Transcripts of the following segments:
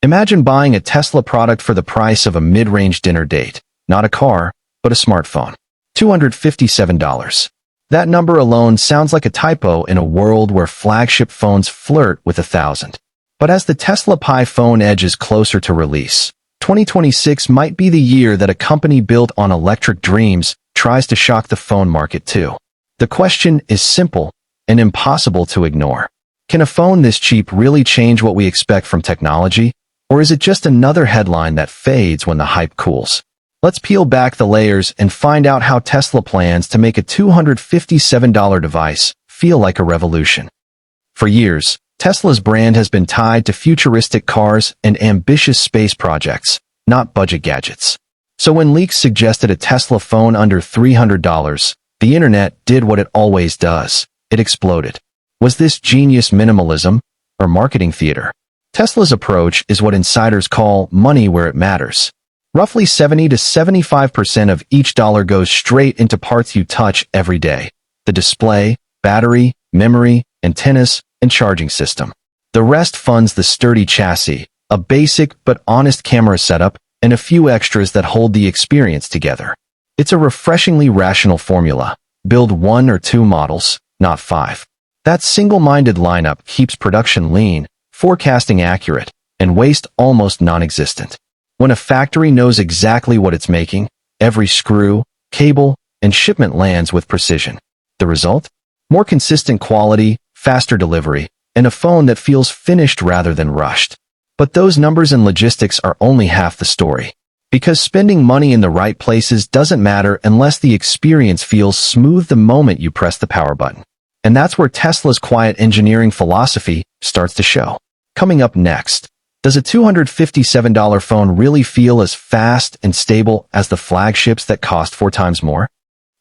Imagine buying a Tesla product for the price of a mid-range dinner date. Not a car, but a smartphone. $257. That number alone sounds like a typo in a world where flagship phones flirt with 1,000. But as the Tesla Pi phone edges closer to release, 2026 might be the year that a company built on electric dreams tries to shock the phone market too. The question is simple and impossible to ignore. Can a phone this cheap really change what we expect from technology? Or is it just another headline that fades when the hype cools? Let's peel back the layers and find out how Tesla plans to make a $257 device feel like a revolution. For years, Tesla's brand has been tied to futuristic cars and ambitious space projects, not budget gadgets. So when leaks suggested a Tesla phone under $300, the internet did what it always does. It exploded. Was this genius minimalism or marketing theater? Tesla's approach is what insiders call money where it matters. Roughly 70 to 75% of each dollar goes straight into parts you touch every day: the display, battery, memory, antennas, and charging system. The rest funds the sturdy chassis, a basic but honest camera setup, and a few extras that hold the experience together. It's a refreshingly rational formula. Build 1 or 2 models, not 5. That single-minded lineup keeps production lean, forecasting accurate, and waste almost non-existent. When a factory knows exactly what it's making, every screw, cable, and shipment lands with precision. The result? More consistent quality, faster delivery, and a phone that feels finished rather than rushed. But those numbers and logistics are only half the story. Because spending money in the right places doesn't matter unless the experience feels smooth the moment you press the power button. And that's where Tesla's quiet engineering philosophy starts to show. Coming up next, does a $257 phone really feel as fast and stable as the flagships that cost 4 times more?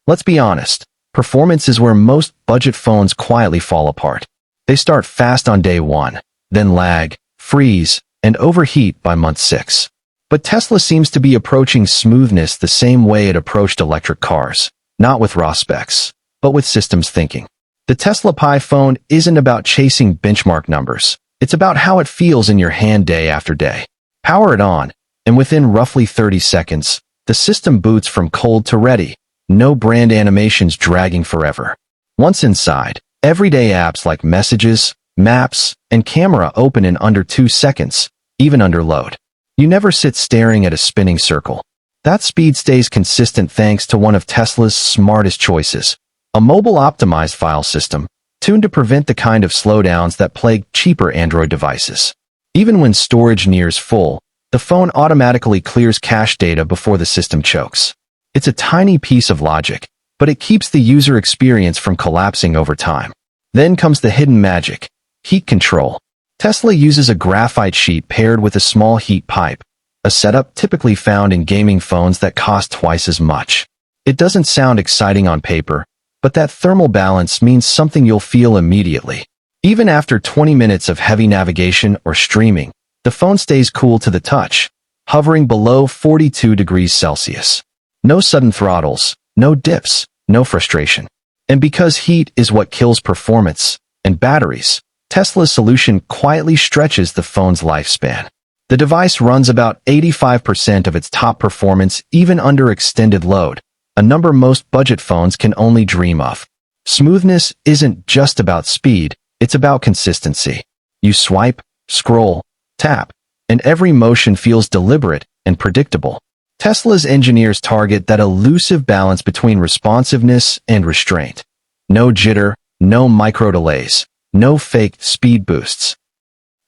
Let's be honest, performance is where most budget phones quietly fall apart. They start fast on day 1, then lag, freeze, and overheat by month 6. But Tesla seems to be approaching smoothness the same way it approached electric cars, not with raw specs, but with systems thinking. The Tesla Pi phone isn't about chasing benchmark numbers. It's about how it feels in your hand day after day. Power it on, and within roughly 30 seconds, the system boots from cold to ready. No brand animations dragging forever. Once inside, everyday apps like Messages, Maps, and Camera open in under 2 seconds, even under load. You never sit staring at a spinning circle. That speed stays consistent thanks to one of Tesla's smartest choices, a mobile-optimized file system, tuned to prevent the kind of slowdowns that plague cheaper Android devices. Even when storage nears full, the phone automatically clears cache data before the system chokes. It's a tiny piece of logic, but it keeps the user experience from collapsing over time. Then comes the hidden magic: heat control. Tesla uses a graphite sheet paired with a small heat pipe, a setup typically found in gaming phones that cost twice as much. It doesn't sound exciting on paper, but that thermal balance means something you'll feel immediately. Even after 20 minutes of heavy navigation or streaming, the phone stays cool to the touch, hovering below 42 degrees Celsius. No sudden throttles, no dips, no frustration. And because heat is what kills performance and batteries, Tesla's solution quietly stretches the phone's lifespan. The device runs about 85% of its top performance even under extended load, a number most budget phones can only dream of. Smoothness isn't just about speed, it's about consistency. You swipe, scroll, tap, and every motion feels deliberate and predictable. Tesla's engineers target that elusive balance between responsiveness and restraint. No jitter, no micro delays, no fake speed boosts.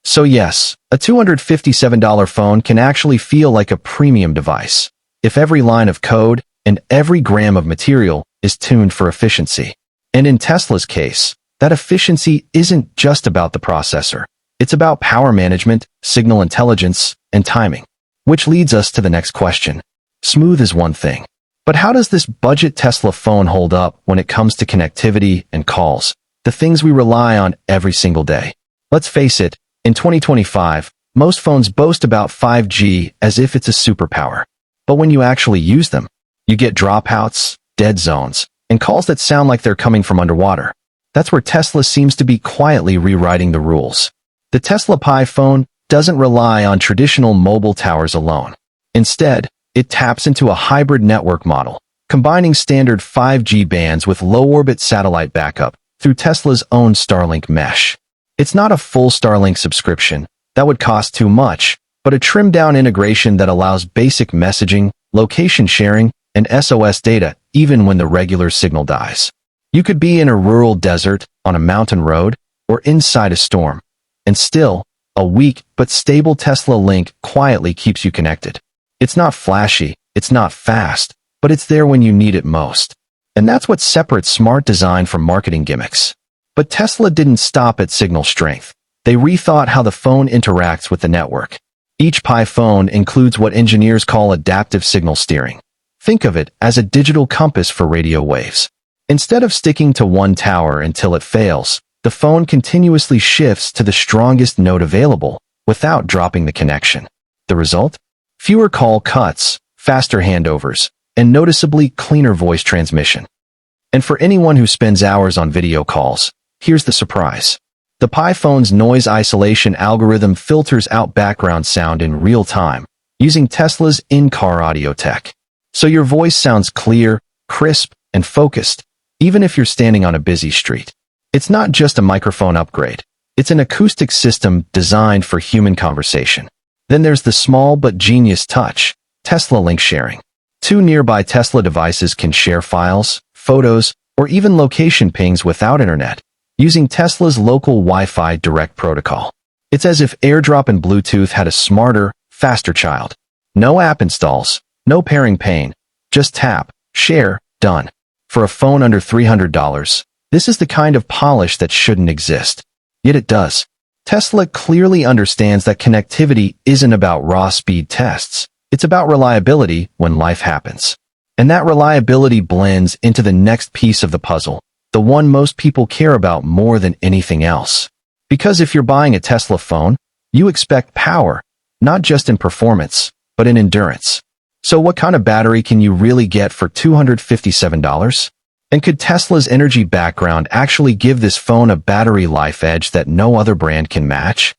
So yes, a $257 phone can actually feel like a premium device, if every line of code and every gram of material is tuned for efficiency. And in Tesla's case, that efficiency isn't just about the processor. It's about power management, signal intelligence, and timing. Which leads us to the next question. Smooth is one thing, but how does this budget Tesla phone hold up when it comes to connectivity and calls, the things we rely on every single day? Let's face it, in 2025, most phones boast about 5G as if it's a superpower. But when you actually use them, you get dropouts, dead zones, and calls that sound like they're coming from underwater. That's where Tesla seems to be quietly rewriting the rules. The Tesla Pi phone doesn't rely on traditional mobile towers alone. Instead, it taps into a hybrid network model, combining standard 5G bands with low-orbit satellite backup through Tesla's own Starlink mesh. It's not a full Starlink subscription, that would cost too much, but a trimmed-down integration that allows basic messaging, location sharing, and SOS data even when the regular signal dies. You could be in a rural desert, on a mountain road, or inside a storm, and still, a weak but stable Tesla Link quietly keeps you connected. It's not flashy, it's not fast, but it's there when you need it most. And that's what separates smart design from marketing gimmicks. But Tesla didn't stop at signal strength. They rethought how the phone interacts with the network. Each Pi phone includes what engineers call adaptive signal steering. Think of it as a digital compass for radio waves. Instead of sticking to one tower until it fails, the phone continuously shifts to the strongest node available without dropping the connection. The result? Fewer call cuts, faster handovers, and noticeably cleaner voice transmission. And for anyone who spends hours on video calls, here's the surprise. The Pi phone's noise isolation algorithm filters out background sound in real time, using Tesla's in-car audio tech. So your voice sounds clear, crisp, and focused, even if you're standing on a busy street. It's not just a microphone upgrade. It's an acoustic system designed for human conversation. Then there's the small but genius touch, Tesla Link sharing. Two nearby Tesla devices can share files, photos, or even location pings without internet, using Tesla's local Wi-Fi direct protocol. It's as if AirDrop and Bluetooth had a smarter, faster child. No app installs, no pairing pain, just tap, share, done. For a phone under $300, this is the kind of polish that shouldn't exist. Yet it does. Tesla clearly understands that connectivity isn't about raw speed tests. It's about reliability when life happens. And that reliability blends into the next piece of the puzzle, the one most people care about more than anything else. Because if you're buying a Tesla phone, you expect power, not just in performance, but in endurance. So what kind of battery can you really get for $257? And could Tesla's energy background actually give this phone a battery life edge that no other brand can match?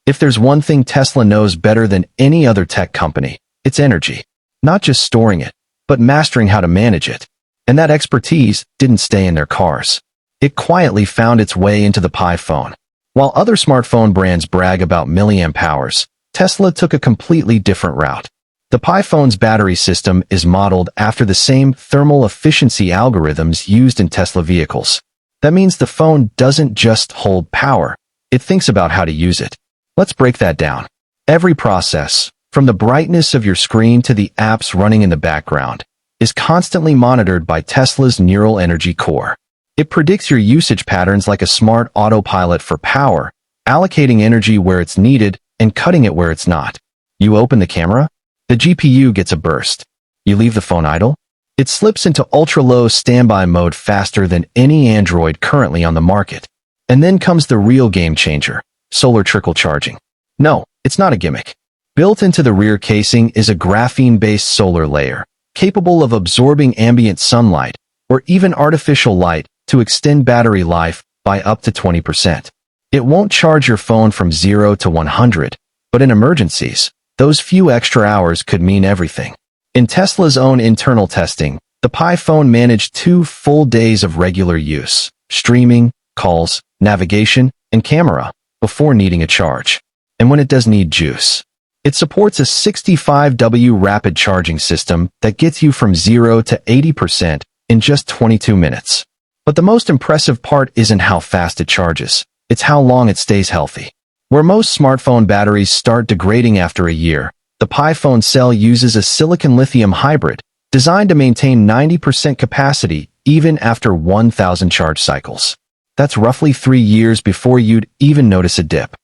If there's one thing Tesla knows better than any other tech company, it's energy. Not just storing it, but mastering how to manage it. And that expertise didn't stay in their cars. It quietly found its way into the Pi phone. While other smartphone brands brag about milliamp hours, Tesla took a completely different route. The Pi phone's battery system is modeled after the same thermal efficiency algorithms used in Tesla vehicles. That means the phone doesn't just hold power, it thinks about how to use it. Let's break that down. Every process, from the brightness of your screen to the apps running in the background, is constantly monitored by Tesla's neural energy core. It predicts your usage patterns like a smart autopilot for power, allocating energy where it's needed and cutting it where it's not. You open the camera? The GPU gets a burst. You leave the phone idle? It slips into ultra-low standby mode faster than any Android currently on the market. And then comes the real game changer, solar trickle charging. No, it's not a gimmick. Built into the rear casing is a graphene-based solar layer, capable of absorbing ambient sunlight, or even artificial light, to extend battery life by up to 20%. It won't charge your phone from 0 to 100, but in emergencies, those few extra hours could mean everything. In Tesla's own internal testing, the Pi phone managed 2 full days of regular use, streaming, calls, navigation, and camera, before needing a charge. And when it does need juice, it supports a 65W rapid charging system that gets you from 0 to 80% in just 22 minutes. But the most impressive part isn't how fast it charges, it's how long it stays healthy. Where most smartphone batteries start degrading after a year, the Pi phone cell uses a silicon-lithium hybrid, designed to maintain 90% capacity even after 1,000 charge cycles. That's roughly 3 years before you'd even notice a dip.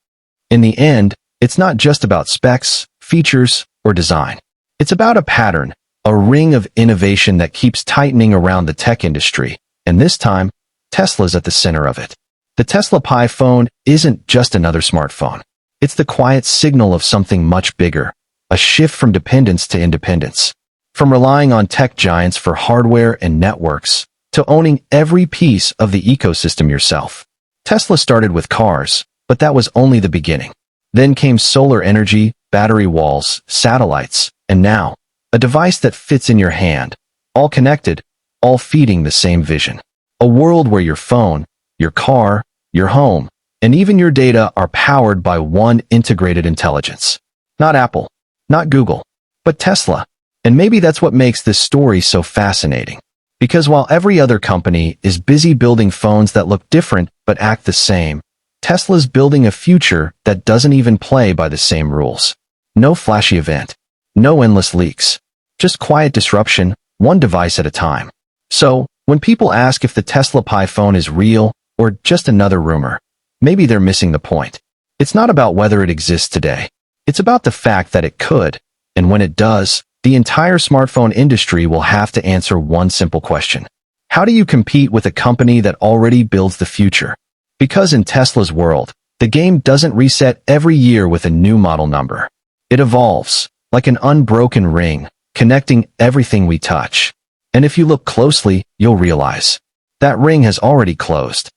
In the end, it's not just about specs, features, or design. It's about a pattern, a ring of innovation that keeps tightening around the tech industry, and this time, Tesla's at the center of it. The Tesla Pi phone isn't just another smartphone. It's the quiet signal of something much bigger, a shift from dependence to independence. From relying on tech giants for hardware and networks, to owning every piece of the ecosystem yourself. Tesla started with cars, but that was only the beginning. Then came solar energy, battery walls, satellites, and now, a device that fits in your hand, all connected, all feeding the same vision. A world where your phone, your car, your home, and even your data are powered by one integrated intelligence. Not Apple, not Google, but Tesla. And maybe that's what makes this story so fascinating. Because while every other company is busy building phones that look different but act the same, Tesla's building a future that doesn't even play by the same rules. No flashy event, no endless leaks, just quiet disruption, one device at a time. So, when people ask if the Tesla Pi phone is real or just another rumor, maybe they're missing the point. It's not about whether it exists today. It's about the fact that it could, and when it does, the entire smartphone industry will have to answer one simple question. How do you compete with a company that already builds the future? Because in Tesla's world, the game doesn't reset every year with a new model number. It evolves, like an unbroken ring, connecting everything we touch. And if you look closely, you'll realize that ring has already closed.